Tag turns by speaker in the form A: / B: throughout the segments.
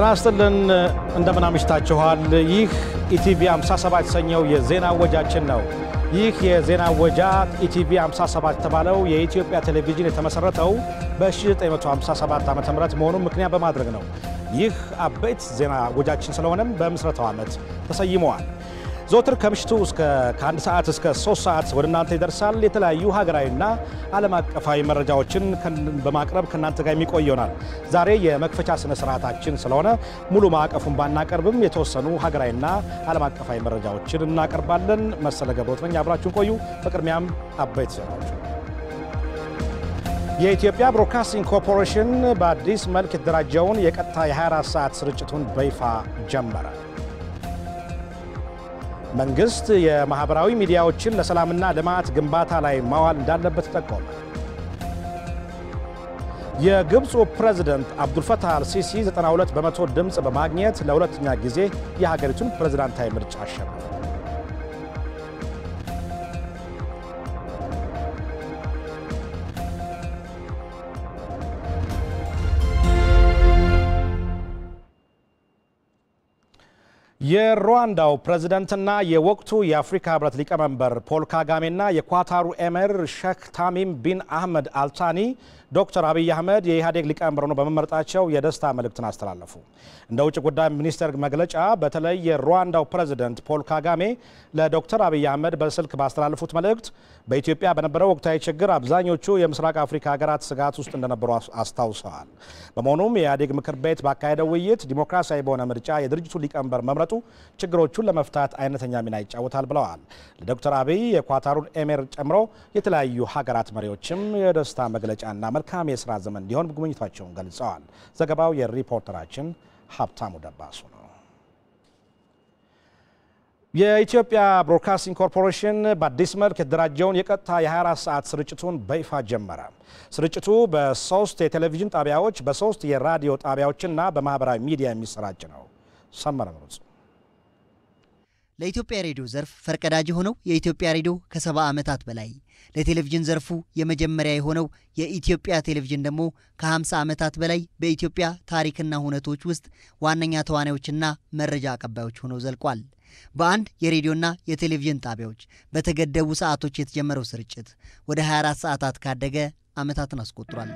A: ራስልን እንደምን አምሽታችኋል። ይህ ኢቲቪ 57 የተሰኘው የዜና ወጃችን ነው። ይህ የዜና ወጃ ኢቲቪ 57 ተባለው የኢትዮጵያ ቴሌቪዥን የተመሰረተው በ1957 ዓ.ም መሆኑን ምክንያት በማድረግ ነው። ይህ አበይት ዜና ወጃችን ስለሆነም በምስረታው ዓመት ተሰይመዋል። ዞትር ከምሽቱ ከ1 ሰዓት እስከ 3 ሰዓት ወደ እናንተ ይደርሳል። የተለያዩ ሀገራዊና ዓለም አቀፋዊ መረጃዎችን በማቅረብ ከናንተ ጋር የሚቆይ ይሆናል። ዛሬ የመክፈቻ ስነ ስርዓታችን ስለሆነ ሙሉ ማዕቀፉን ባናቀርብም የተወሰኑ ሀገራዊና ዓለም አቀፋዊ መረጃዎችን እናቀርባለን። መሰለ ገብሮት ነኝ፣ አብራችሁን ቆዩ። በቅድሚያም አበይት ዜናዎች። የኢትዮጵያ ብሮድካስቲንግ ኮርፖሬሽን በአዲስ መልክ የተደራጀውን የቀጥታ የ24 ሰዓት ስርጭቱን በይፋ ጀመረ። መንግስት የማህበራዊ ሚዲያዎችን ለሰላምና ልማት ግንባታ ላይ ማዋል እንዳለበት ተጠቆመ። የግብፁ ፕሬዝዳንት አብዱልፈታህ አልሲሲ 92 በመቶ ድምፅ በማግኘት ለሁለተኛ ጊዜ የሀገሪቱን ፕሬዝዳንታዊ ምርጫ አሸነፉ። የሩዋንዳው ፕሬዝዳንትና የወቅቱ የአፍሪካ ህብረት ሊቀመንበር ፖል ካጋሜና የኳታሩ ኤሚር ሼክ ታሚም ቢን አህመድ አልታኒ ዶክተር አብይ አህመድ የኢህአዴግ ሊቀመንበር ሆነው በመመረጣቸው የደስታ መልእክትን አስተላለፉ። እንደ ውጭ ጉዳይ ሚኒስቴር መግለጫ በተለይ የሩዋንዳው ፕሬዝዳንት ፖል ካጋሜ ለዶክተር አብይ አህመድ በስልክ ባስተላለፉት መልእክት በኢትዮጵያ በነበረው ወቅታዊ ችግር አብዛኞቹ የምስራቅ አፍሪካ ሀገራት ስጋት ውስጥ እንደነበሩ አስታውሰዋል። በመሆኑም የኢህአዴግ ምክር ቤት ባካሄደው ውይይት ዲሞክራሲያዊ በሆነ ምርጫ የድርጅቱ ሊቀመንበር መምረጡ ችግሮቹን ለመፍታት አይነተኛ ሚና ይጫወታል ብለዋል። ለዶክተር አብይ የኳታሩን ኤሚር ጨምሮ የተለያዩ ሀገራት መሪዎችም የደስታ መግለጫና መልካም የሥራ ዘመን እንዲሆን ጉብኝታቸውን ገልጸዋል። ዘገባው የሪፖርተራችን ሀብታሙ ደባሱ ነው። የኢትዮጵያ ብሮድካስቲንግ ኮርፖሬሽን በአዲስ መልክ የተደራጀውን የቀጥታ የ24 ሰዓት ስርጭቱን በይፋ ጀመረ። ስርጭቱ በ3 የቴሌቪዥን ጣቢያዎች፣ በ3 የራዲዮ ጣቢያዎችና በማህበራዊ ሚዲያ የሚሰራጭ ነው። ሰመረ ምሩጽ
B: ለኢትዮጵያ ሬዲዮ ዘርፍ ፈርቀዳጅ የሆነው የኢትዮጵያ ሬዲዮ ከ70 ዓመታት በላይ ለቴሌቪዥን ዘርፉ የመጀመሪያ የሆነው የኢትዮጵያ ቴሌቪዥን ደግሞ ከ50 ዓመታት በላይ በኢትዮጵያ ታሪክና ሁነቶች ውስጥ ዋነኛ ተዋናዮችና መረጃ አቀባዮች ሆነው ዘልቋል። በአንድ የሬዲዮና የቴሌቪዥን ጣቢያዎች በተገደቡ ሰዓቶች የተጀመረው ስርጭት ወደ 24 ሰዓታት ካደገ ዓመታትን አስቆጥሯል።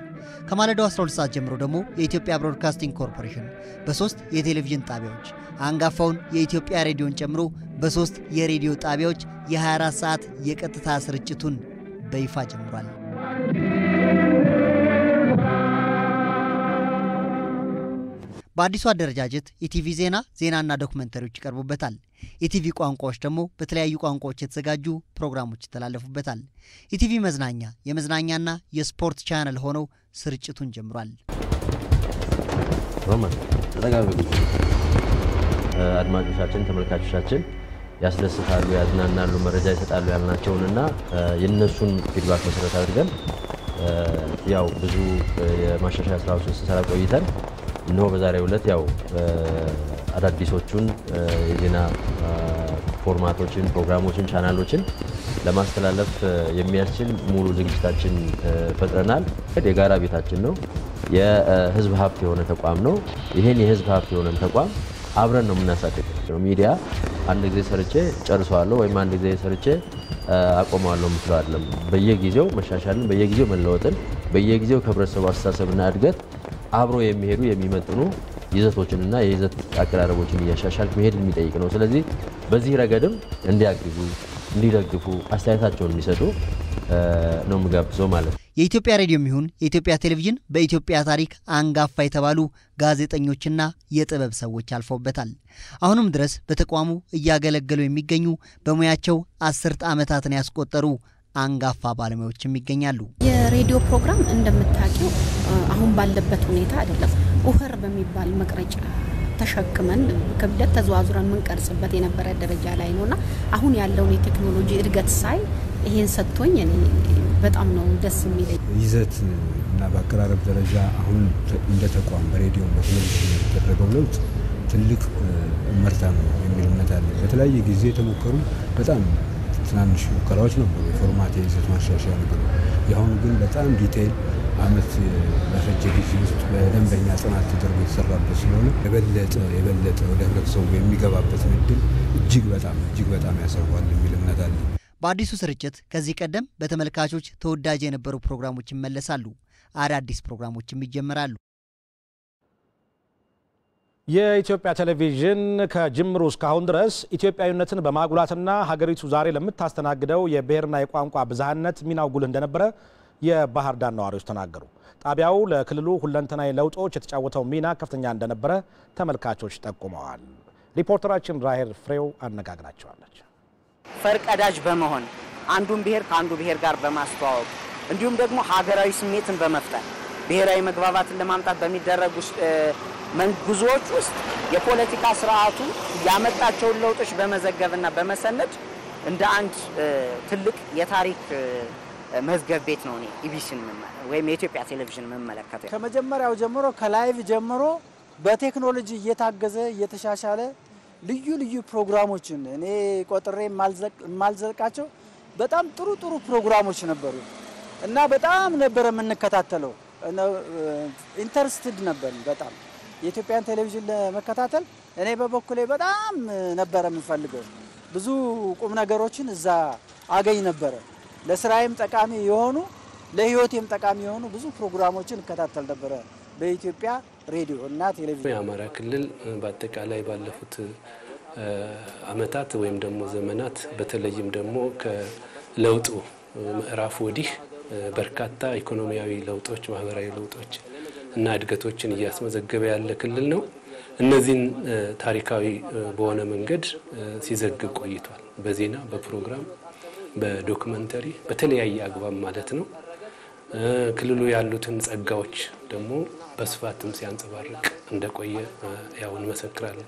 B: ከማለዳው 12 ሰዓት ጀምሮ ደግሞ የኢትዮጵያ ብሮድካስቲንግ ኮርፖሬሽን በ3 የቴሌቪዥን ጣቢያዎች አንጋፋውን የኢትዮጵያ ሬዲዮን ጨምሮ በ3 የሬዲዮ ጣቢያዎች የ24 ሰዓት የቀጥታ ስርጭቱን በይፋ ጀምሯል። በአዲሱ አደረጃጀት ኢቲቪ ዜናና ዶክመንተሪዎች ይቀርቡበታል። ኢቲቪ ቋንቋዎች ደግሞ በተለያዩ ቋንቋዎች የተዘጋጁ ፕሮግራሞች ይተላለፉበታል። ኢቲቪ መዝናኛ የመዝናኛና የስፖርት ቻናል ሆነው ስርጭቱን ጀምሯል።
C: አድማጮቻችን፣ ተመልካቾቻችን ያስደስታሉ፣ ያዝናናሉ፣ መረጃ ይሰጣሉ ያልናቸውንና የነሱን ፊድባክ መሰረት አድርገን ያው ብዙ የማሻሻያ ስራዎችን ስንሰራ ቆይተን እነሆ በዛሬው ዕለት ያው አዳዲሶቹን የዜና ፎርማቶችን፣ ፕሮግራሞችን፣ ቻናሎችን ለማስተላለፍ የሚያስችል ሙሉ ዝግጅታችን ፈጥረናል። የጋራ ቤታችን ነው። የህዝብ ሀብት የሆነ ተቋም ነው። ይሄን የህዝብ ሀብት የሆነን ተቋም አብረን ነው የምናሳድገው። ሚዲያ አንድ ጊዜ ሰርቼ ጨርሰዋለሁ ወይም አንድ ጊዜ ሰርቼ አቆማለሁ የምትለው አይደለም። በየጊዜው መሻሻልን፣ በየጊዜው መለወጥን፣ በየጊዜው ከህብረተሰቡ አስተሳሰብና እድገት አብሮ የሚሄዱ የሚመጥኑ ይዘቶችንና የይዘት አቀራረቦችን እያሻሻል መሄድ የሚጠይቅ ነው። ስለዚህ በዚህ ረገድም እንዲያግዙ፣ እንዲደግፉ፣ አስተያየታቸውን እንዲሰጡ ነው የምጋብዘው ማለት ነው።
B: የኢትዮጵያ ሬዲዮም ይሁን የኢትዮጵያ ቴሌቪዥን በኢትዮጵያ ታሪክ አንጋፋ የተባሉ ጋዜጠኞችና የጥበብ ሰዎች አልፈውበታል። አሁንም ድረስ በተቋሙ እያገለገሉ የሚገኙ በሙያቸው 10 ዓመታትን ያስቆጠሩ አንጋፋ ባለሙያዎችም ይገኛሉ።
D: የሬዲዮ ፕሮግራም እንደምታውቂው አሁን ባለበት ሁኔታ አይደለም። ኡኸር በሚባል መቅረጫ ተሸክመን ክብደት ተዘዋዙረን መንቀርጽበት የነበረ ደረጃ ላይ ነውና አሁን ያለውን የቴክኖሎጂ እድገት ሳይ ይሄን ሰጥቶኝ እኔ በጣም ነው ደስ የሚለኝ።
E: ይዘት እና በአቀራረብ ደረጃ አሁን እንደ ተቋም በሬዲዮ በቴሌቪዥን የተደረገው ለውጥ ትልቅ ምርታ ነው የሚል እምነት አለ። በተለያየ ጊዜ የተሞከሩ በጣም ትናንሽ ሙከራዎች ነበሩ፣ የፎርማት የይዘት ማሻሻያ ነበሩ። ያሁኑ ግን በጣም ዲቴይል አመት በፈጀ ጊዜ ውስጥ በደንበኛ ጥናት ተደርጎ የተሰራበት ስለሆነ የበለጠ ወደ ህብረተሰቡ የሚገባበትን እድል እጅግ በጣም ያሰዋል የሚል እምነት አለ።
B: በአዲሱ ስርጭት ከዚህ ቀደም በተመልካቾች ተወዳጅ የነበሩ ፕሮግራሞች ይመለሳሉ፣ አዳዲስ ፕሮግራሞችም ይጀምራሉ።
A: የኢትዮጵያ ቴሌቪዥን ከጅምሩ እስካሁን ድረስ ኢትዮጵያዊነትን በማጉላትና ሀገሪቱ ዛሬ ለምታስተናግደው የብሔርና የቋንቋ ብዝሃነት ሚናው ጉልህ እንደነበረ የባህር ዳር ነዋሪዎች ተናገሩ። ጣቢያው ለክልሉ ሁለንተናዊ ለውጦች የተጫወተው ሚና ከፍተኛ እንደነበረ ተመልካቾች ጠቁመዋል። ሪፖርተራችን ራሄል ፍሬው አነጋግራቸዋለች።
F: ፈርቀዳጅ በመሆን አንዱን ብሔር ከአንዱ ብሔር ጋር በማስተዋወቅ እንዲሁም ደግሞ ሀገራዊ ስሜትን በመፍጠር ብሔራዊ መግባባትን ለማምጣት በሚደረጉ መንጉዞች ውስጥ የፖለቲካ ስርዓቱ ያመጣቸውን ለውጦች በመዘገብና በመሰነድ እንደ አንድ ትልቅ የታሪክ መዝገብ ቤት ነው ኢቢሲን ወይም የኢትዮጵያ ቴሌቪዥን መመለከተው።
G: ከመጀመሪያው ጀምሮ ከላይቭ ጀምሮ በቴክኖሎጂ እየታገዘ እየተሻሻለ ልዩ ፕሮግራሞችን እኔ ቆጥሬ ማልዘልቃቸው በጣም ጥሩ ፕሮግራሞች ነበሩ እና በጣም ነበር የምንከታተለው። ኢንተረስትድ ነበር በጣም የኢትዮጵያን ቴሌቪዥን ለመከታተል እኔ በበኩሌ በጣም ነበር የምፈልገው። ብዙ ቁም ነገሮችን እዛ አገኝ ነበር። ለስራዬም ጠቃሚ የሆኑ ለህይወቴም ጠቃሚ የሆኑ ብዙ ፕሮግራሞችን እከታተል ነበር በኢትዮጵያ ሬዲዮ እና ቴሌቪዥን።
H: የአማራ ክልል በአጠቃላይ ባለፉት አመታት ወይም ደግሞ ዘመናት በተለይም ደግሞ ከለውጡ ምዕራፍ ወዲህ በርካታ ኢኮኖሚያዊ ለውጦች፣ ማህበራዊ ለውጦች እና እድገቶችን እያስመዘገበ ያለ ክልል ነው። እነዚህን ታሪካዊ በሆነ መንገድ ሲዘግብ ቆይቷል። በዜና፣ በፕሮግራም፣ በዶክመንተሪ በተለያየ አግባብ ማለት ነው። ክልሉ ያሉትን ጸጋዎች ደግሞ በስፋትም ሲያንጸባርቅ እንደቆየ ያው እንመሰክራለን።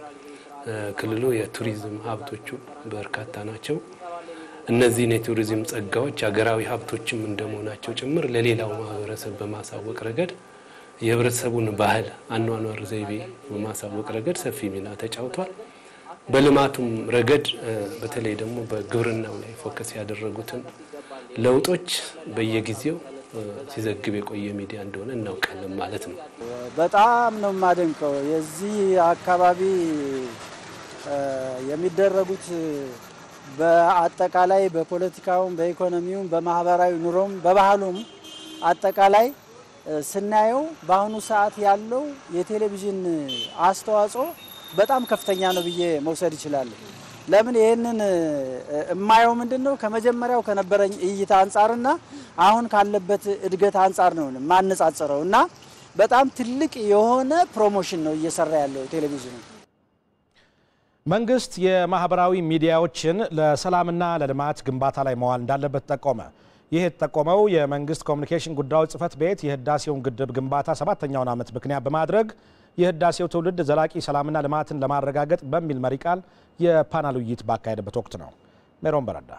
H: ክልሉ የቱሪዝም ሀብቶቹ በርካታ ናቸው። እነዚህን የቱሪዝም ጸጋዎች ሀገራዊ ሀብቶችም እንደመሆናቸው ጭምር ለሌላው ማህበረሰብ በማሳወቅ ረገድ የህብረተሰቡን ባህል አኗኗር ዘይቤ በማሳወቅ ረገድ ሰፊ ሚና ተጫውቷል። በልማቱም ረገድ በተለይ ደግሞ በግብርናው ላይ ፎከስ ያደረጉትን ለውጦች በየጊዜው ሲዘግብ የቆየ ሚዲያ እንደሆነ እናውቃለን ማለት ነው።
G: በጣም ነው ማደንቀው የዚህ አካባቢ የሚደረጉት በአጠቃላይ በፖለቲካውም በኢኮኖሚውም በማህበራዊ ኑሮም በባህሉም አጠቃላይ ስናየው በአሁኑ ሰዓት ያለው የቴሌቪዥን አስተዋጽኦ በጣም ከፍተኛ ነው ብዬ መውሰድ ይችላል። ለምን ይሄንን የማየው ምንድነው ከመጀመሪያው ከነበረኝ እይታ አንፃርና አሁን ካለበት እድገት አንፃር ነው ማነጻጸረውና በጣም ትልቅ የሆነ ፕሮሞሽን ነው እየሰራ ያለው ቴሌቪዥን።
A: መንግስት የማህበራዊ ሚዲያዎችን ለሰላምና ለልማት ግንባታ ላይ መዋል እንዳለበት ጠቆመ። ይህ የተጠቆመው የመንግስት ኮሚኒኬሽን ጉዳዮች ጽህፈት ቤት የህዳሴውን ግድብ ግንባታ 7ኛውን ዓመት ምክንያት በማድረግ የህዳሴው ትውልድ ዘላቂ ሰላምና ልማትን ለማረጋገጥ በሚል መሪ ቃል የፓናል ውይይት ባካሄደበት ወቅት ነው። ሜሮን በረዳ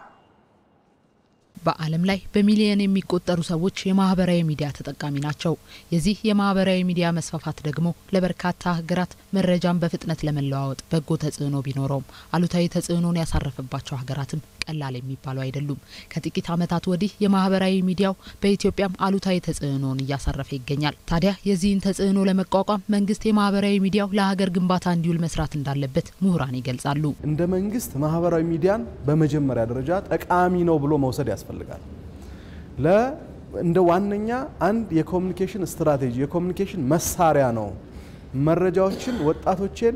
I: በዓለም ላይ በሚሊዮን የሚቆጠሩ ሰዎች የማህበራዊ ሚዲያ ተጠቃሚ ናቸው። የዚህ የማህበራዊ ሚዲያ መስፋፋት ደግሞ ለበርካታ ሀገራት መረጃን በፍጥነት ለመለዋወጥ በጎ ተጽዕኖ ቢኖረውም አሉታዊ ተጽዕኖን ያሳረፈባቸው ሀገራትም ቀላል የሚባሉ አይደሉም። ከጥቂት ዓመታት ወዲህ የማህበራዊ ሚዲያው በኢትዮጵያም አሉታዊ ተጽዕኖን እያሳረፈ ይገኛል። ታዲያ የዚህን ተጽዕኖ ለመቋቋም መንግስት የማህበራዊ ሚዲያው ለሀገር ግንባታ እንዲውል መስራት እንዳለበት ምሁራን ይገልጻሉ።
J: እንደ መንግስት ማህበራዊ ሚዲያን በመጀመሪያ ደረጃ ጠቃሚ ነው ብሎ መውሰድ ያስፈልጋል። እንደ ዋነኛ አንድ የኮሙኒኬሽን ስትራቴጂ የኮሙኒኬሽን መሳሪያ ነው። መረጃዎችን ወጣቶችን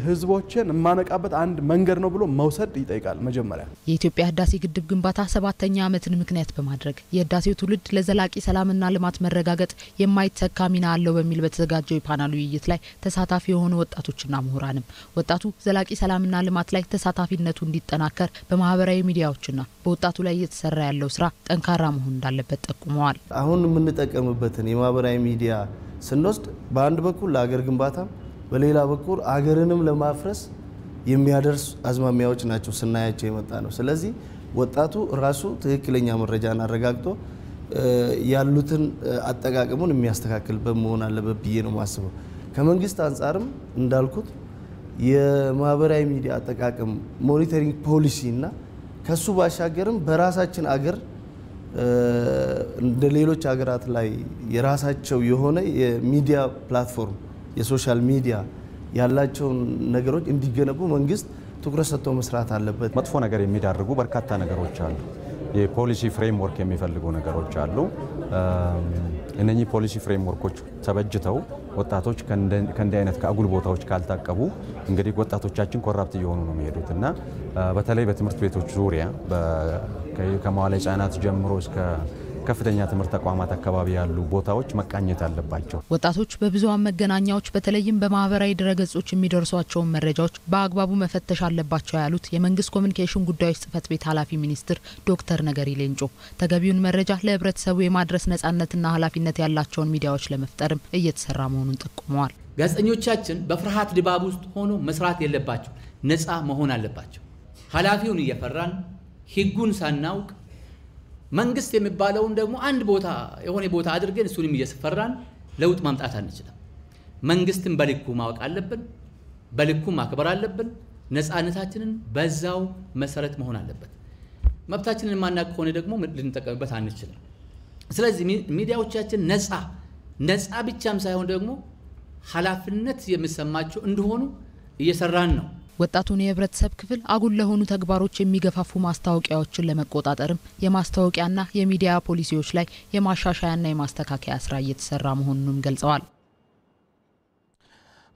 J: ህዝቦችን ማነቃበት አንድ መንገድ ነው ብሎ መውሰድ ይጠይቃል። መጀመሪያ
I: የኢትዮጵያ ህዳሴ ግድብ ግንባታ 7ኛ ዓመትን ምክንያት በማድረግ የህዳሴው ትውልድ ለዘላቂ ሰላምና ልማት መረጋገጥ የማይተካ ሚና አለው በሚል በተዘጋጀው የፓናል ውይይት ላይ ተሳታፊ የሆኑ ወጣቶችና ምሁራንም ወጣቱ ዘላቂ ሰላምና ልማት ላይ ተሳታፊነቱ እንዲጠናከር በማህበራዊ ሚዲያዎችና በወጣቱ ላይ እየተሰራ ያለው ስራ ጠንካራ መሆን እንዳለበት ጠቁመዋል።
K: አሁን የምንጠቀምበትን የማህበራዊ ሚዲያ ስንወስድ በአንድ በኩል ለሀገር ግንባታ በሌላ በኩል አገርንም ለማፍረስ የሚያደርስ አዝማሚያዎች ናቸው ስናያቸው የመጣ ነው። ስለዚህ ወጣቱ ራሱ ትክክለኛ መረጃን አረጋግጦ ያሉትን አጠቃቀሙን የሚያስተካክልበት መሆን አለበት ብዬ ነው ማስበው። ከመንግስት አንፃርም እንዳልኩት የማህበራዊ ሚዲያ አጠቃቀም ሞኒተሪንግ ፖሊሲ እና ከሱ ባሻገርም በራሳችን አገር እንደ ሌሎች ሀገራት ላይ የራሳቸው የሆነ የሚዲያ ፕላትፎርም የሶሻል ሚዲያ ያላቸውን ነገሮች እንዲገነቡ መንግስት ትኩረት ሰጥቶ መስራት አለበት።
L: መጥፎ ነገር የሚዳርጉ በርካታ ነገሮች አሉ። የፖሊሲ ፍሬምወርክ የሚፈልጉ ነገሮች አሉ። እነኚህ ፖሊሲ ፍሬምወርኮች ተበጅተው ወጣቶች ከእንዲህ አይነት ከአጉል ቦታዎች ካልታቀቡ እንግዲህ ወጣቶቻችን ኮራፕት እየሆኑ ነው የሚሄዱት እና በተለይ በትምህርት ቤቶች ዙሪያ ከመዋለ ሕጻናት ጀምሮ እስከ ከፍተኛ ትምህርት ተቋማት አካባቢ ያሉ ቦታዎች መቃኘት አለባቸው።
I: ወጣቶች በብዙሃን መገናኛዎች በተለይም በማህበራዊ ድረገጾች የሚደርሷቸው መረጃዎች በአግባቡ መፈተሽ አለባቸው ያሉት የመንግስት ኮሚኒኬሽን ጉዳዮች ጽህፈት ቤት ኃላፊ ሚኒስትር ዶክተር ነገሪ ሌንጮ ተገቢውን መረጃ ለህብረተሰቡ የማድረስ ነጻነትና ኃላፊነት ያላቸውን ሚዲያዎች ለመፍጠርም እየተሰራ መሆኑን ጠቁመዋል።
M: ጋዜጠኞቻችን በፍርሃት ድባብ ውስጥ ሆኖ መስራት የለባቸው፣ ነጻ መሆን አለባቸው። ኃላፊውን እየፈራን ህጉን ሳናውቅ መንግስት የሚባለውን ደግሞ አንድ ቦታ የሆነ ቦታ አድርገን እሱንም እየሰፈራን ለውጥ ማምጣት አንችልም። መንግስትን በልኩ ማወቅ አለብን፣ በልኩ ማክበር አለብን። ነፃነታችንን በዛው መሰረት መሆን አለበት። መብታችንን ማናቅ ከሆነ ደግሞ ልንጠቀምበት አንችልም። ስለዚህ ሚዲያዎቻችን ነፃ ብቻም ሳይሆን ደግሞ ኃላፊነት የሚሰማቸው እንደሆኑ እየሰራን ነው።
I: ወጣቱን የህብረተሰብ ክፍል አጉል ለሆኑ ተግባሮች የሚገፋፉ ማስታወቂያዎችን ለመቆጣጠርም የማስታወቂያና የሚዲያ ፖሊሲዎች ላይ የማሻሻያና የማስተካከያ ስራ እየተሰራ መሆኑንም ገልጸዋል።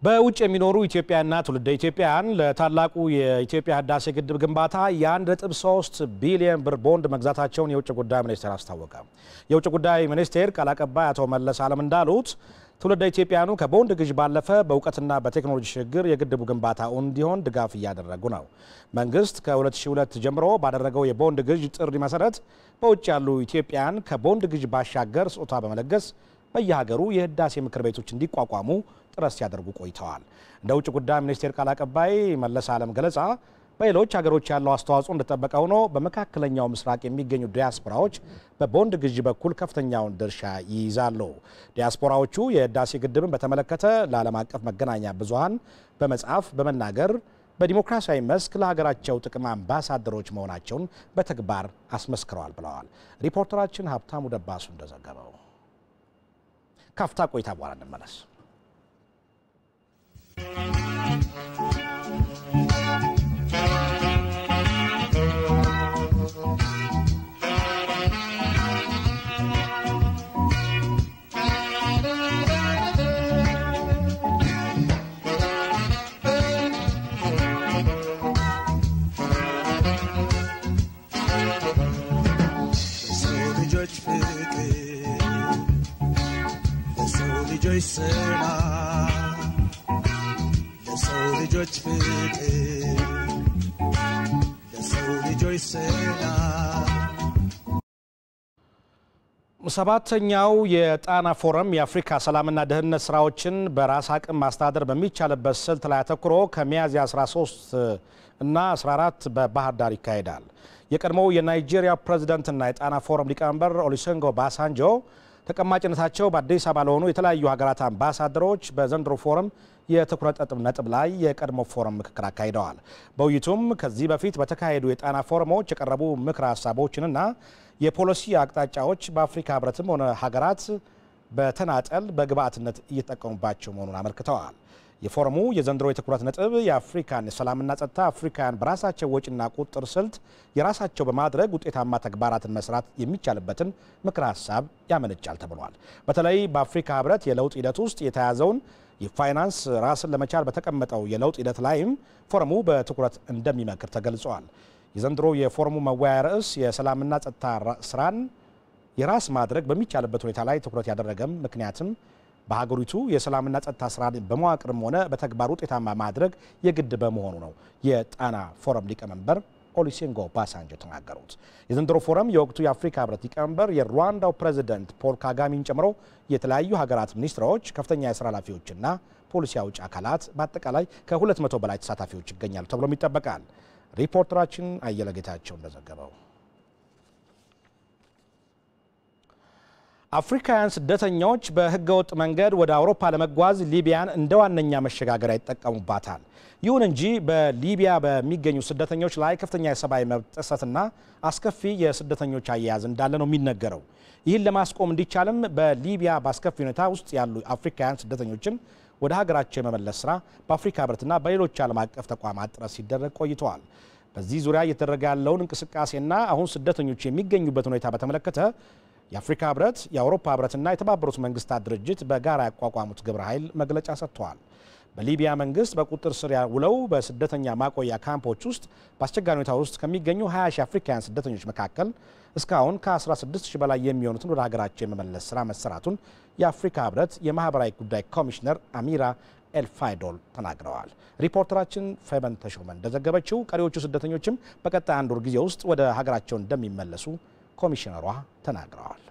A: በውጭ የሚኖሩ ኢትዮጵያና ትውልደ ኢትዮጵያውያን ለታላቁ የኢትዮጵያ ህዳሴ ግድብ ግንባታ የ1.3 ቢሊዮን ብር ቦንድ መግዛታቸውን የውጭ ጉዳይ ሚኒስቴር አስታወቀ። የውጭ ጉዳይ ሚኒስቴር ቃል አቀባይ አቶ መለስ አለም እንዳሉት ትውልደ ኢትዮጵያውያኑ ከቦንድ ግዥ ባለፈ በእውቀትና በቴክኖሎጂ ሽግግር የግድቡ ግንባታ እንዲሆን ድጋፍ እያደረጉ ነው። መንግስት ከ2002 ጀምሮ ባደረገው የቦንድ ግዥ ጥሪ መሰረት በውጭ ያሉ ኢትዮጵያውያን ከቦንድ ግዥ ባሻገር ስጦታ በመለገስ በየሀገሩ የህዳሴ ምክር ቤቶች እንዲቋቋሙ ጥረት ሲያደርጉ ቆይተዋል። እንደ ውጭ ጉዳይ ሚኒስቴር ቃል አቀባይ መለስ አለም ገለጻ በሌሎች ሀገሮች ያለው አስተዋጽኦ እንደተጠበቀ ሆኖ በመካከለኛው ምስራቅ የሚገኙ ዲያስፖራዎች በቦንድ ግዥ በኩል ከፍተኛውን ድርሻ ይይዛሉ። ዲያስፖራዎቹ የህዳሴ ግድብን በተመለከተ ለዓለም አቀፍ መገናኛ ብዙሃን በመጻፍ በመናገር በዲሞክራሲያዊ መስክ ለሀገራቸው ጥቅም አምባሳደሮች መሆናቸውን በተግባር አስመስክረዋል ብለዋል። ሪፖርተራችን ሀብታሙ ደባሱ እንደዘገበው። ካፍታ ቆይታ በኋላ እንመለስ። ሰባተኛው የጣና ፎረም የአፍሪካ ሰላምና ደህንነት ስራዎችን በራስ አቅም ማስተዳደር በሚቻልበት ስልት ላይ አተኩሮ ከሚያዝያ 13 እና 14 በባህር ዳር ይካሄዳል። የቀድሞው የናይጄሪያ ፕሬዝዳንትና የጣና ፎረም ሊቀመንበር ኦሉሴጉን ኦባሳንጆ ተቀማጭነታቸው በአዲስ አበባ ለሆኑ የተለያዩ ሀገራት አምባሳደሮች በዘንድሮ ፎረም የትኩረት ነጥብ ላይ የቀድሞ ፎረም ምክክር አካሂደዋል። በውይይቱም ከዚህ በፊት በተካሄዱ የጣና ፎረሞች የቀረቡ ምክረ ሀሳቦችንና የፖሊሲ አቅጣጫዎች በአፍሪካ ህብረትም ሆነ ሀገራት በተናጠል በግብዓትነት እየተጠቀሙባቸው መሆኑን አመልክተዋል። የፎረሙ የዘንድሮ የትኩረት ነጥብ የአፍሪካን ሰላምና ጸጥታ አፍሪካውያን በራሳቸው ወጪና ቁጥጥር ስልት የራሳቸው በማድረግ ውጤታማ ተግባራትን መስራት የሚቻልበትን ምክረ ሀሳብ ያመነጫል ተብሏል። በተለይ በአፍሪካ ህብረት የለውጥ ሂደት ውስጥ የተያዘውን የፋይናንስ ራስን ለመቻል በተቀመጠው የለውጥ ሂደት ላይም ፎረሙ በትኩረት እንደሚመክር ተገልጿል። የዘንድሮ የፎረሙ መወያያ ርዕስ የሰላምና ጸጥታ ስራን የራስ ማድረግ በሚቻልበት ሁኔታ ላይ ትኩረት ያደረገም ምክንያትም በሀገሪቱ የሰላምና ጸጥታ ስራን በመዋቅርም ሆነ በተግባር ውጤታማ ማድረግ የግድ በመሆኑ ነው የጣና ፎረም ሊቀመንበር ኦሉሴጉን ኦባሳንጆ ተናገሩት። የዘንድሮ ፎረም የወቅቱ የአፍሪካ ህብረት ሊቀመንበር የሩዋንዳው ፕሬዝዳንት ፖል ካጋሜን ጨምሮ የተለያዩ ሀገራት ሚኒስትሮች፣ ከፍተኛ የስራ ኃላፊዎችና ፖሊሲ አውጪ አካላት በአጠቃላይ ከ200 በላይ ተሳታፊዎች ይገኛሉ ተብሎም ይጠበቃል። ሪፖርተራችን አየለ ጌታቸው እንደዘገበው አፍሪካውያን ስደተኞች በህገወጥ መንገድ ወደ አውሮፓ ለመጓዝ ሊቢያን እንደ ዋነኛ መሸጋገሪያ ይጠቀሙባታል። ይሁን እንጂ በሊቢያ በሚገኙ ስደተኞች ላይ ከፍተኛ የሰብአዊ መብት ጥሰትና አስከፊ የስደተኞች አያያዝ እንዳለ ነው የሚነገረው። ይህን ለማስቆም እንዲቻልም በሊቢያ በአስከፊ ሁኔታ ውስጥ ያሉ አፍሪካውያን ስደተኞችን ወደ ሀገራቸው የመመለስ ስራ በአፍሪካ ህብረትና በሌሎች ዓለም አቀፍ ተቋማት ጥረት ሲደረግ ቆይተዋል። በዚህ ዙሪያ እየተደረገ ያለውን እንቅስቃሴና አሁን ስደተኞች የሚገኙበት ሁኔታ በተመለከተ የአፍሪካ ህብረት፣ የአውሮፓ ህብረትና የተባበሩት መንግስታት ድርጅት በጋራ ያቋቋሙት ግብረ ኃይል መግለጫ ሰጥተዋል። በሊቢያ መንግስት በቁጥጥር ስር ውለው በስደተኛ ማቆያ ካምፖች ውስጥ በአስቸጋሪ ሁኔታ ውስጥ ከሚገኙ 20 ሺህ አፍሪካውያን ስደተኞች መካከል እስካሁን ከ16 ሺህ በላይ የሚሆኑትን ወደ ሀገራቸው የመመለስ ስራ መሰራቱን የአፍሪካ ህብረት የማህበራዊ ጉዳይ ኮሚሽነር አሚራ ኤልፋይዶል ተናግረዋል። ሪፖርተራችን ፌበን ተሾመ እንደዘገበችው ቀሪዎቹ ስደተኞችም በቀጣይ አንድ ወር ጊዜ ውስጥ ወደ ሀገራቸው እንደሚመለሱ ኮሚሽነሯ ተናግረዋል።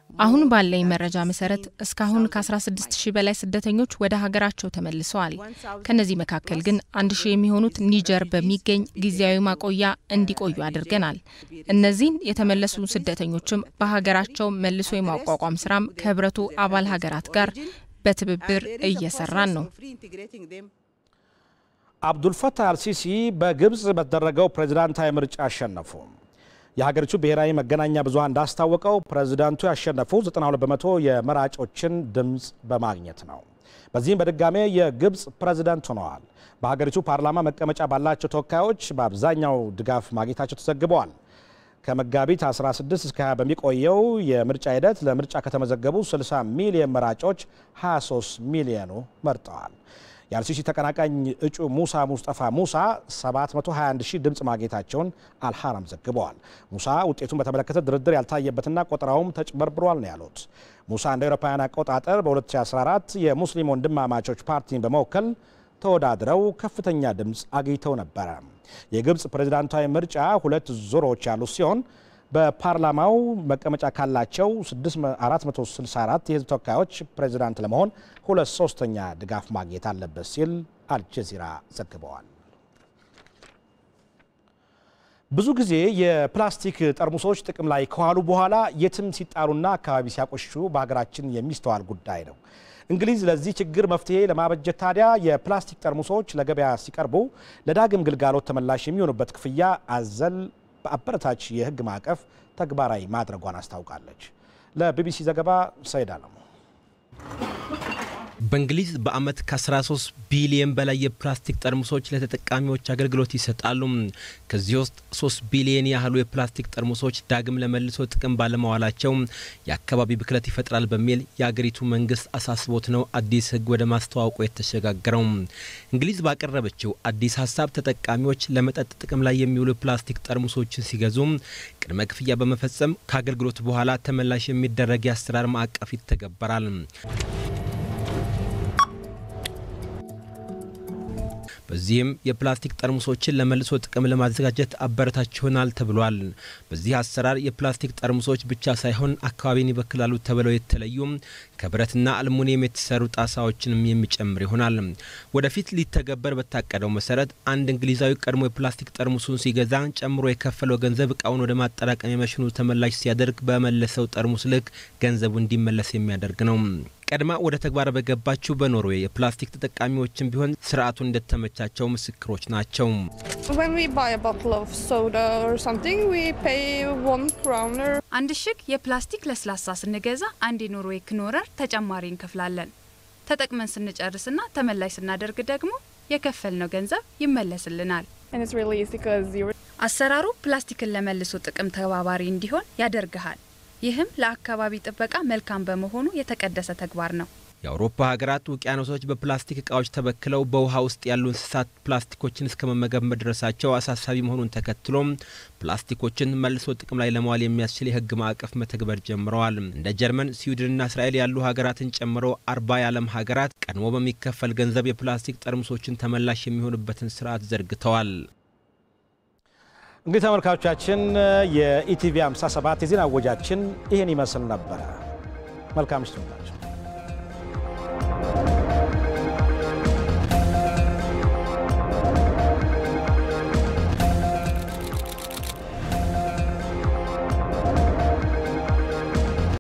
N: አሁን ባለኝ መረጃ መሰረት እስካሁን ከ16000 በላይ ስደተኞች ወደ ሀገራቸው ተመልሰዋል። ከነዚህ መካከል ግን 1000 የሚሆኑት ኒጀር በሚገኝ ጊዜያዊ ማቆያ እንዲቆዩ አድርገናል። እነዚህን የተመለሱ ስደተኞችም በሀገራቸው መልሶ የማቋቋም ስራም ከህብረቱ አባል ሀገራት ጋር በትብብር እየሰራን ነው።
A: አብዱልፈታህ አልሲሲ በግብጽ በተደረገው ፕሬዝዳንታዊ ምርጫ አሸነፉ። የሀገሪቱ ብሔራዊ መገናኛ ብዙሃን እንዳስታወቀው ፕሬዝዳንቱ ያሸነፉ 92 በመቶ የመራጮችን ድምጽ በማግኘት ነው። በዚህም በድጋሜ የግብጽ ፕሬዝዳንት ሆነዋል። በሀገሪቱ ፓርላማ መቀመጫ ባላቸው ተወካዮች በአብዛኛው ድጋፍ ማግኘታቸው ተዘግበዋል። ከመጋቢት 16 እስከ 20 በሚቆየው የምርጫ ሂደት ለምርጫ ከተመዘገቡ 60 ሚሊዮን መራጮች 23 ሚሊዮኑ መርጠዋል። የአልሲሲ ተቀናቃኝ እጩ ሙሳ ሙስጠፋ ሙሳ 721 ሺህ ድምጽ ማግኘታቸውን አልሐራም ዘግበዋል። ሙሳ ውጤቱን በተመለከተ ድርድር ያልታየበትና ቆጠራውም ተጭበርብሯል ነው ያሉት። ሙሳ እንደ አውሮፓውያን አቆጣጠር በ2014 የሙስሊም ወንድማማቾች ፓርቲን በመወከል ተወዳድረው ከፍተኛ ድምጽ አግኝተው ነበረ። የግብጽ ፕሬዝዳንታዊ ምርጫ 2 ዙሮች ያሉት ሲሆን በፓርላማው መቀመጫ ካላቸው 464 የህዝብ ተወካዮች ፕሬዝዳንት ለመሆን 2/3 ድጋፍ ማግኘት አለበት ሲል አልጀዚራ ዘግበዋል። ብዙ ጊዜ የፕላስቲክ ጠርሙሶች ጥቅም ላይ ከዋሉ በኋላ የትም ሲጣሉና አካባቢ ሲያቆሽሹ በሀገራችን የሚስተዋል ጉዳይ ነው። እንግሊዝ ለዚህ ችግር መፍትሄ ለማበጀት ታዲያ የፕላስቲክ ጠርሙሶች ለገበያ ሲቀርቡ ለዳግም ግልጋሎት ተመላሽ የሚሆኑበት ክፍያ አዘል በአበረታች የህግ ማዕቀፍ ተግባራዊ ማድረጓን አስታውቃለች። ለቢቢሲ ዘገባ ሰይድ አለሙ።
O: በእንግሊዝ በአመት ከ13 ቢሊዮን በላይ የፕላስቲክ ጠርሙሶች ለተጠቃሚዎች አገልግሎት ይሰጣሉ። ከዚህ ውስጥ 3 ቢሊዮን ያህሉ የፕላስቲክ ጠርሙሶች ዳግም ለመልሶ ጥቅም ባለመዋላቸው የአካባቢ ብክለት ይፈጥራል በሚል የአገሪቱ መንግስት አሳስቦት ነው አዲስ ህግ ወደ ማስተዋወቁ የተሸጋገረው። እንግሊዝ ባቀረበችው አዲስ ሀሳብ ተጠቃሚዎች ለመጠጥ ጥቅም ላይ የሚውሉ ፕላስቲክ ጠርሙሶችን ሲገዙ ቅድመ ክፍያ በመፈጸም ከአገልግሎት በኋላ ተመላሽ የሚደረግ የአሰራር ማዕቀፍ ይተገበራል። በዚህም የፕላስቲክ ጠርሙሶችን ለመልሶ ጥቅም ለማዘጋጀት አበረታች ይሆናል ተብሏል። በዚህ አሰራር የፕላስቲክ ጠርሙሶች ብቻ ሳይሆን አካባቢን ይበክላሉ ተብለው የተለዩ ከብረትና አልሙኒየም የተሰሩ ጣሳዎችንም የሚጨምር ይሆናል። ወደፊት ሊተገበር በታቀደው መሰረት አንድ እንግሊዛዊ ቀድሞ የፕላስቲክ ጠርሙሱን ሲገዛ ጨምሮ የከፈለው ገንዘብ እቃውን ወደ ማጠራቀሚያ ማሽኑ ተመላሽ ሲያደርግ በመለሰው ጠርሙስ ልክ ገንዘቡ እንዲመለስ የሚያደርግ ነው። ቀድማ ወደ ተግባር በገባችው በኖርዌይ የፕላስቲክ ተጠቃሚዎችን ቢሆን ስርዓቱ እንደተመቻቸው ምስክሮች ናቸው።
P: አንድ ሽግ የፕላስቲክ ለስላሳ ስንገዛ አንድ የኖርዌይ ክኖረር ተጨማሪ እንከፍላለን። ተጠቅመን ስንጨርስና ተመላሽ ስናደርግ ደግሞ የከፈልነው ገንዘብ ይመለስልናል። አሰራሩ ፕላስቲክን ለመልሶ ጥቅም ተባባሪ እንዲሆን ያደርጋል። ይህም ለአካባቢ ጥበቃ መልካም በመሆኑ የተቀደሰ ተግባር ነው።
O: የአውሮፓ ሀገራት ውቅያኖሶች በፕላስቲክ እቃዎች ተበክለው በውሃ ውስጥ ያሉ እንስሳት ፕላስቲኮችን እስከ መመገብ መድረሳቸው አሳሳቢ መሆኑን ተከትሎ ፕላስቲኮችን መልሶ ጥቅም ላይ ለማዋል የሚያስችል የህግ ማዕቀፍ መተግበር ጀምረዋል። እንደ ጀርመን፣ ስዊድንና እስራኤል ያሉ ሀገራትን ጨምሮ 40 የዓለም ሀገራት ቀድሞ በሚከፈል ገንዘብ የፕላስቲክ ጠርሙሶችን ተመላሽ የሚሆኑበትን ስርዓት ዘርግተዋል።
A: እንግዲህ ተመልካቾቻችን የኢቲቪ 57 የዜና ወጃችን ይህን ይመስል ነበር። መልካም ምሽት።